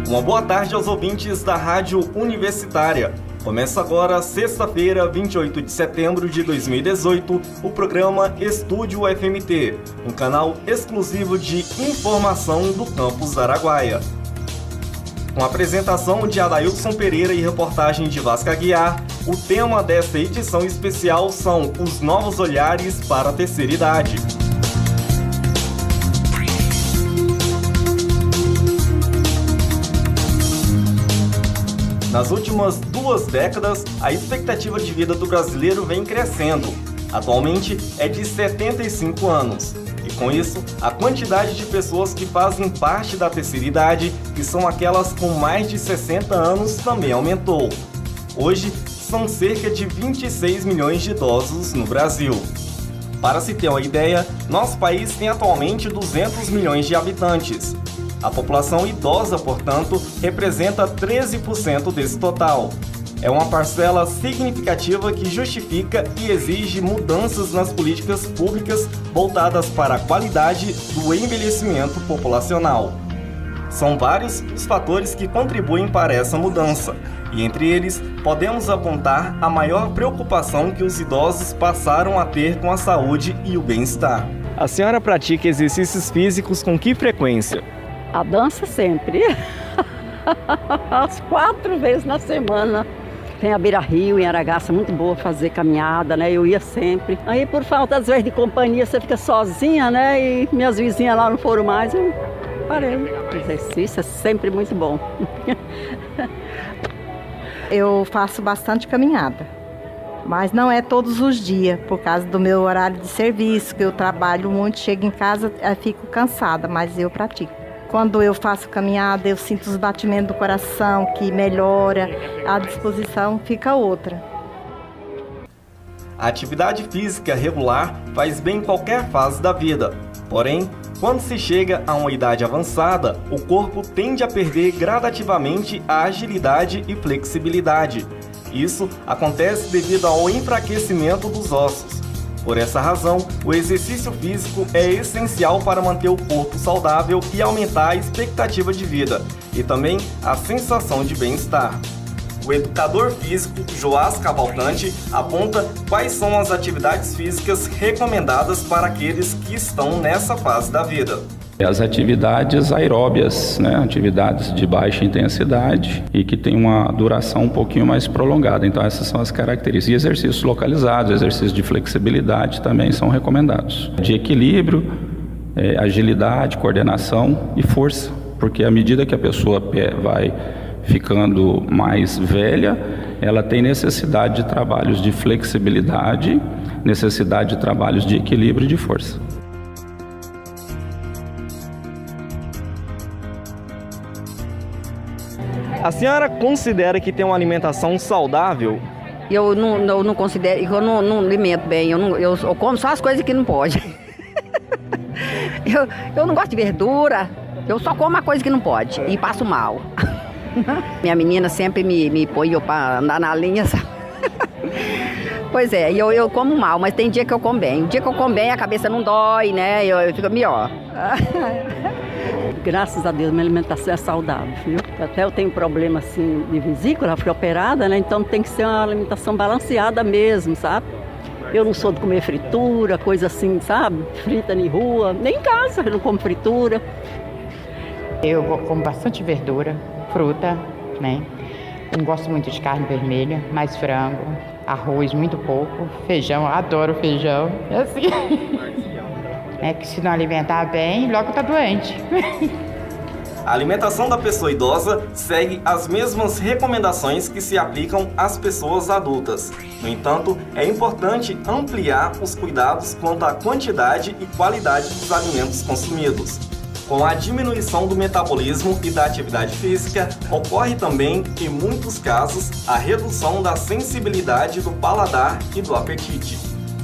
Uma boa tarde aos ouvintes da Rádio Universitária. Começa agora, sexta-feira, 28 de setembro de 2018, o programa Estúdio FMT, um canal exclusivo de informação do campus Araguaia. Com a apresentação de Adailson Pereira e reportagem de Vasca Aguiar, o tema desta edição especial são os novos olhares para a terceira idade. Nas últimas 2 décadas, a expectativa de vida do brasileiro vem crescendo. Atualmente é de 75 anos. E com isso, a quantidade de pessoas que fazem parte da terceira idade, que são aquelas com mais de 60 anos, também aumentou. Hoje, são cerca de 26 milhões de idosos no Brasil. Para se ter uma ideia, nosso país tem atualmente 200 milhões de habitantes. A população idosa, portanto, representa 13% desse total. É uma parcela significativa que justifica e exige mudanças nas políticas públicas voltadas para a qualidade do envelhecimento populacional. São vários os fatores que contribuem para essa mudança, e entre eles podemos apontar a maior preocupação que os idosos passaram a ter com a saúde e o bem-estar. A senhora pratica exercícios físicos com que frequência? A dança sempre, as 4 vezes na semana. Tem a Beira Rio em Aragaça, muito boa fazer caminhada, né? Eu ia sempre. Aí por falta às vezes de companhia, você fica sozinha, né? E minhas vizinhas lá não foram mais, eu parei. O exercício é sempre muito bom. Eu faço bastante caminhada, mas não é todos os dias, por causa do meu horário de serviço, que eu trabalho muito, chego em casa, fico cansada, mas eu pratico. Quando eu faço caminhada, eu sinto os batimentos do coração, que melhora, a disposição fica outra. A atividade física regular faz bem em qualquer fase da vida. Porém, quando se chega a uma idade avançada, o corpo tende a perder gradativamente a agilidade e flexibilidade. Isso acontece devido ao enfraquecimento dos ossos. Por essa razão, o exercício físico é essencial para manter o corpo saudável e aumentar a expectativa de vida, e também a sensação de bem-estar. O educador físico Joás Cavalcante aponta quais são as atividades físicas recomendadas para aqueles que estão nessa fase da vida. As atividades aeróbias, né? Atividades de baixa intensidade e que tem uma duração um pouquinho mais prolongada. Então essas são as características. E exercícios localizados, exercícios de flexibilidade também são recomendados. De equilíbrio, agilidade, coordenação e força. Porque à medida que a pessoa vai ficando mais velha, ela tem necessidade de trabalhos de flexibilidade, necessidade de trabalhos de equilíbrio e de força. A senhora considera que tem uma alimentação saudável? Eu não considero, eu não alimento bem, eu como só as coisas que não pode. eu não gosto de verdura, eu só como a coisa que não pode e passo mal. Minha menina sempre me põe para andar na linha, sabe? Pois é, eu como mal, mas tem dia que eu como bem. O dia que eu como bem, a cabeça não dói, né? Eu fico melhor. Graças a Deus, minha alimentação é saudável, viu? Até eu tenho problema assim de vesícula, fui operada, né? Então tem que ser uma alimentação balanceada mesmo, sabe? Eu não sou de comer fritura, coisa assim, sabe? Frita em rua, nem em casa eu não como fritura. Eu como bastante verdura, fruta, né? Não gosto muito de carne vermelha, mais frango, arroz muito pouco, feijão, adoro feijão, é assim. É que se não alimentar bem, logo tá doente. A alimentação da pessoa idosa segue as mesmas recomendações que se aplicam às pessoas adultas. No entanto, é importante ampliar os cuidados quanto à quantidade e qualidade dos alimentos consumidos. Com a diminuição do metabolismo e da atividade física, ocorre também, em muitos casos, a redução da sensibilidade do paladar e do apetite.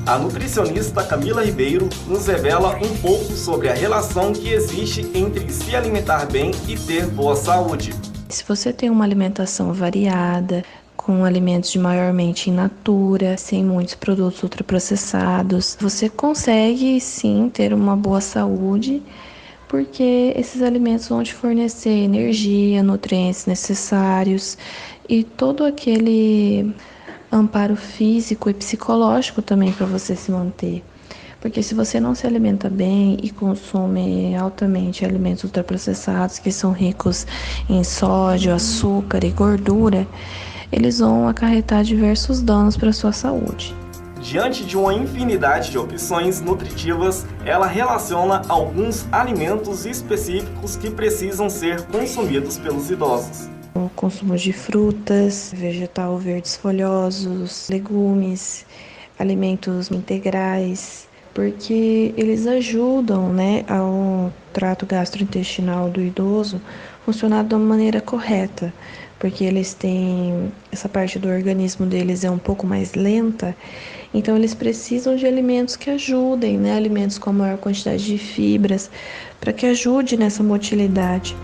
A nutricionista Camila Ribeiro nos revela um pouco sobre a relação que existe entre se alimentar bem e ter boa saúde. Se você tem uma alimentação variada, com alimentos maiormente in natura, sem muitos produtos ultraprocessados, você consegue sim ter uma boa saúde, porque esses alimentos vão te fornecer energia, nutrientes necessários e todo aquele amparo físico e psicológico também para você se manter. Porque se você não se alimenta bem e consome altamente alimentos ultraprocessados, que são ricos em sódio, açúcar e gordura, eles vão acarretar diversos danos para a sua saúde. Diante de uma infinidade de opções nutritivas, ela relaciona alguns alimentos específicos que precisam ser consumidos pelos idosos. O consumo de frutas, vegetal verdes folhosos, legumes, alimentos integrais, porque eles ajudam, ao trato gastrointestinal do idoso funcionar de uma maneira correta, porque eles têm, essa parte do organismo deles é um pouco mais lenta, então eles precisam de alimentos que ajudem, alimentos com a maior quantidade de fibras, para que ajude nessa motilidade.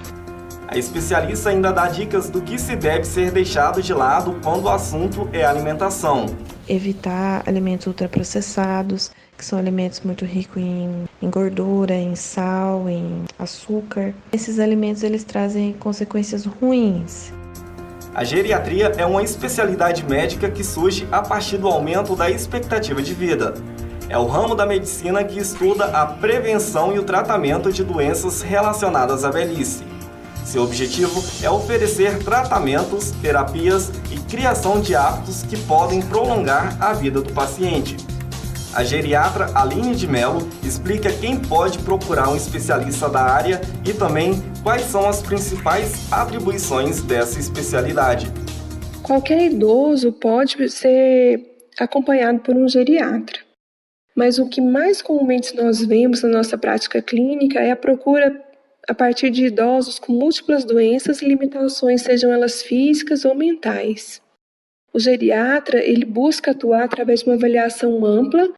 A especialista ainda dá dicas do que se deve ser deixado de lado quando o assunto é alimentação. Evitar alimentos ultraprocessados, que são alimentos muito ricos em gordura, em sal, em açúcar. Esses alimentos eles trazem consequências ruins. A geriatria é uma especialidade médica que surge a partir do aumento da expectativa de vida. É o ramo da medicina que estuda a prevenção e o tratamento de doenças relacionadas à velhice. Seu objetivo é oferecer tratamentos, terapias e criação de hábitos que podem prolongar a vida do paciente. A geriatra Aline de Mello explica quem pode procurar um especialista da área e também quais são as principais atribuições dessa especialidade. Qualquer idoso pode ser acompanhado por um geriatra, mas o que mais comumente nós vemos na nossa prática clínica é a procura a partir de idosos com múltiplas doenças e limitações, sejam elas físicas ou mentais. O geriatra, ele busca atuar através de uma avaliação ampla,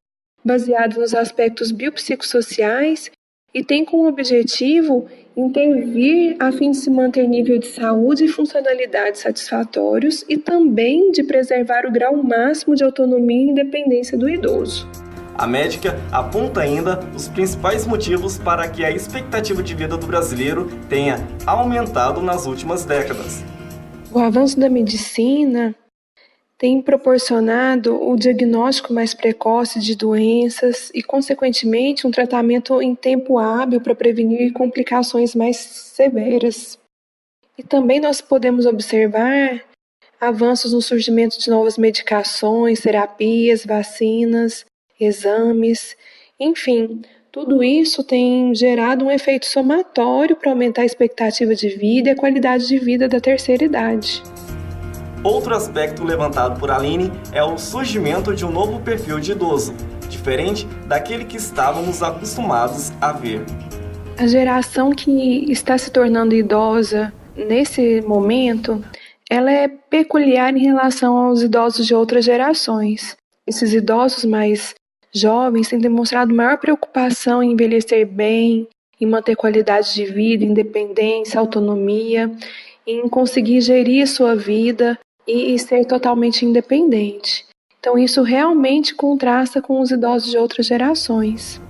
baseada nos aspectos biopsicossociais e tem como objetivo intervir a fim de se manter nível de saúde e funcionalidade satisfatórios e também de preservar o grau máximo de autonomia e independência do idoso. A médica aponta ainda os principais motivos para que a expectativa de vida do brasileiro tenha aumentado nas últimas décadas. O avanço da medicina tem proporcionado o diagnóstico mais precoce de doenças e, consequentemente, um tratamento em tempo hábil para prevenir complicações mais severas. E também nós podemos observar avanços no surgimento de novas medicações, terapias, vacinas, exames, enfim, tudo isso tem gerado um efeito somatório para aumentar a expectativa de vida e a qualidade de vida da terceira idade. Outro aspecto levantado por Aline é o surgimento de um novo perfil de idoso, diferente daquele que estávamos acostumados a ver. A geração que está se tornando idosa nesse momento, ela é peculiar em relação aos idosos de outras gerações. Esses idosos mais jovens têm demonstrado maior preocupação em envelhecer bem, em manter qualidade de vida, independência, autonomia, em conseguir gerir sua vida e ser totalmente independente. Então isso realmente contrasta com os idosos de outras gerações.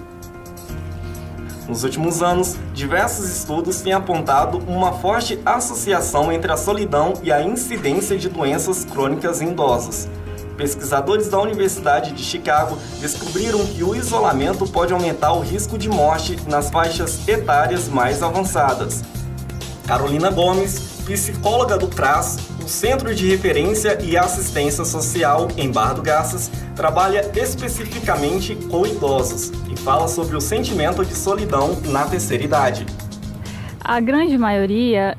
Nos últimos anos, diversos estudos têm apontado uma forte associação entre a solidão e a incidência de doenças crônicas em idosos. Pesquisadores da Universidade de Chicago descobriram que o isolamento pode aumentar o risco de morte nas faixas etárias mais avançadas. Carolina Gomes, psicóloga do CRAS, o Centro de Referência e Assistência Social em Barra do Garças, trabalha especificamente com idosos e fala sobre o sentimento de solidão na terceira idade. A grande maioria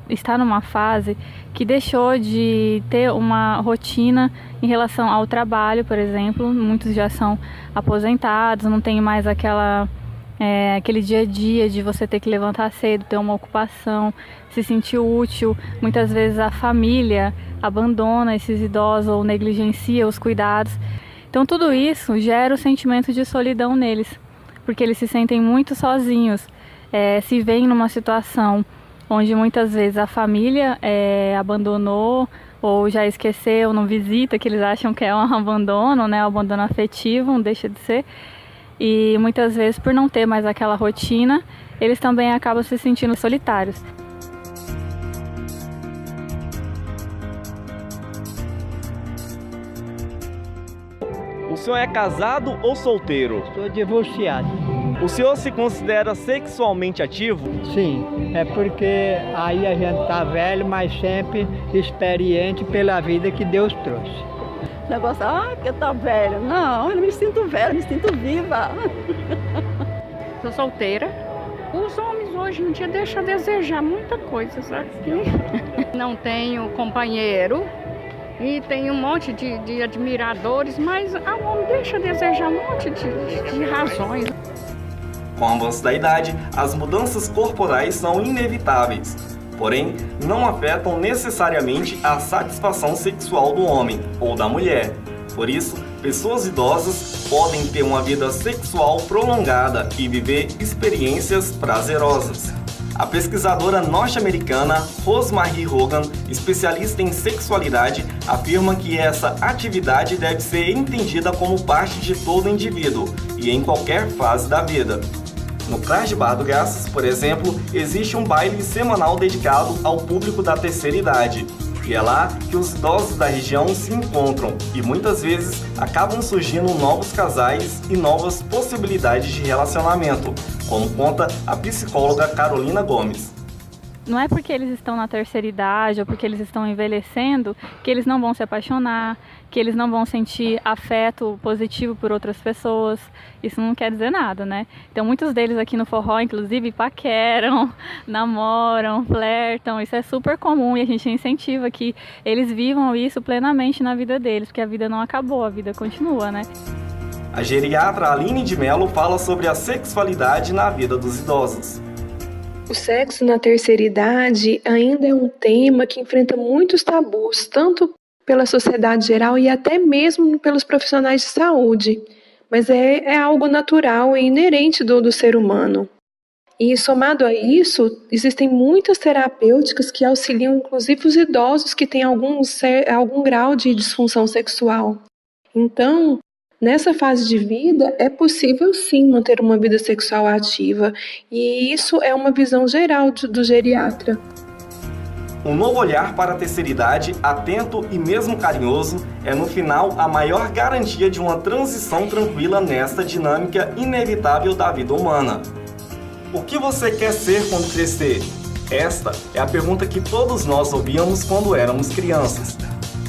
está numa fase que deixou de ter uma rotina em relação ao trabalho, por exemplo. Muitos já são aposentados, não tem mais aquele dia a dia de você ter que levantar cedo, ter uma ocupação, se sentir útil. Muitas vezes a família abandona esses idosos ou negligencia os cuidados. Então tudo isso gera o sentimento de solidão neles, porque eles se sentem muito sozinhos, se veem numa situação onde muitas vezes a família abandonou ou já esqueceu, não visita, que eles acham que é um abandono, né? Um abandono afetivo, não deixa de ser. E muitas vezes, por não ter mais aquela rotina, eles também acabam se sentindo solitários. O senhor é casado ou solteiro? Estou divorciado. O senhor se considera sexualmente ativo? Sim, é porque aí a gente tá velho, mas sempre experiente pela vida que Deus trouxe. O negócio, porque tá velho. Não, eu não me sinto velha, me sinto viva. Sou solteira. Os homens hoje em dia deixam a desejar muita coisa, sabe? Não tenho companheiro. E tem um monte de admiradores, mas o homem deixa a desejar um monte de razões. Com o avanço da idade, as mudanças corporais são inevitáveis, porém não afetam necessariamente a satisfação sexual do homem ou da mulher. Por isso, pessoas idosas podem ter uma vida sexual prolongada e viver experiências prazerosas. A pesquisadora norte-americana Rosemary Hogan, especialista em sexualidade, afirma que essa atividade deve ser entendida como parte de todo indivíduo e em qualquer fase da vida. No CRAS de Barra do Garças, por exemplo, existe um baile semanal dedicado ao público da terceira idade. E é lá que os idosos da região se encontram e muitas vezes acabam surgindo novos casais e novas possibilidades de relacionamento, como conta a psicóloga Carolina Gomes. Não é porque eles estão na terceira idade ou porque eles estão envelhecendo que eles não vão se apaixonar, que eles não vão sentir afeto positivo por outras pessoas. Isso não quer dizer nada, né? Então muitos deles aqui no forró, inclusive, paqueram, namoram, flertam. Isso é super comum e a gente incentiva que eles vivam isso plenamente na vida deles, porque a vida não acabou, a vida continua, né? A geriatra Aline de Mello fala sobre a sexualidade na vida dos idosos. O sexo na terceira idade ainda é um tema que enfrenta muitos tabus, tanto pela sociedade geral e até mesmo pelos profissionais de saúde. Mas é algo natural e inerente do ser humano. E somado a isso, existem muitas terapêuticas que auxiliam inclusive os idosos que têm algum grau de disfunção sexual. Então, nessa fase de vida, é possível sim manter uma vida sexual ativa, e isso é uma visão geral do geriatra. Um novo olhar para a terceira idade, atento e mesmo carinhoso, é no final a maior garantia de uma transição tranquila nesta dinâmica inevitável da vida humana. O que você quer ser quando crescer? Esta é a pergunta que todos nós ouvíamos quando éramos crianças.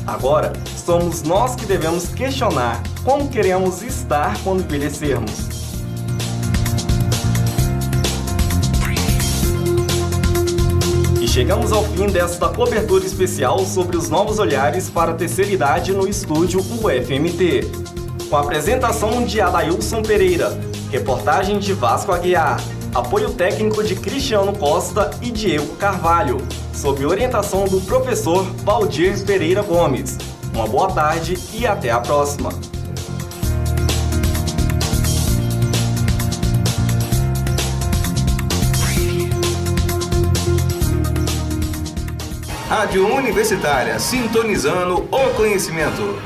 Agora, somos nós que devemos questionar como queremos estar quando envelhecermos. E chegamos ao fim desta cobertura especial sobre os novos olhares para a terceira idade no estúdio UFMT. Com a apresentação de Adailson Pereira, reportagem de Vasco Aguiar, apoio técnico de Cristiano Costa e Diego Carvalho, sob orientação do professor Valdir Pereira Gomes. Uma boa tarde e até a próxima! Rádio Universitária, sintonizando o conhecimento.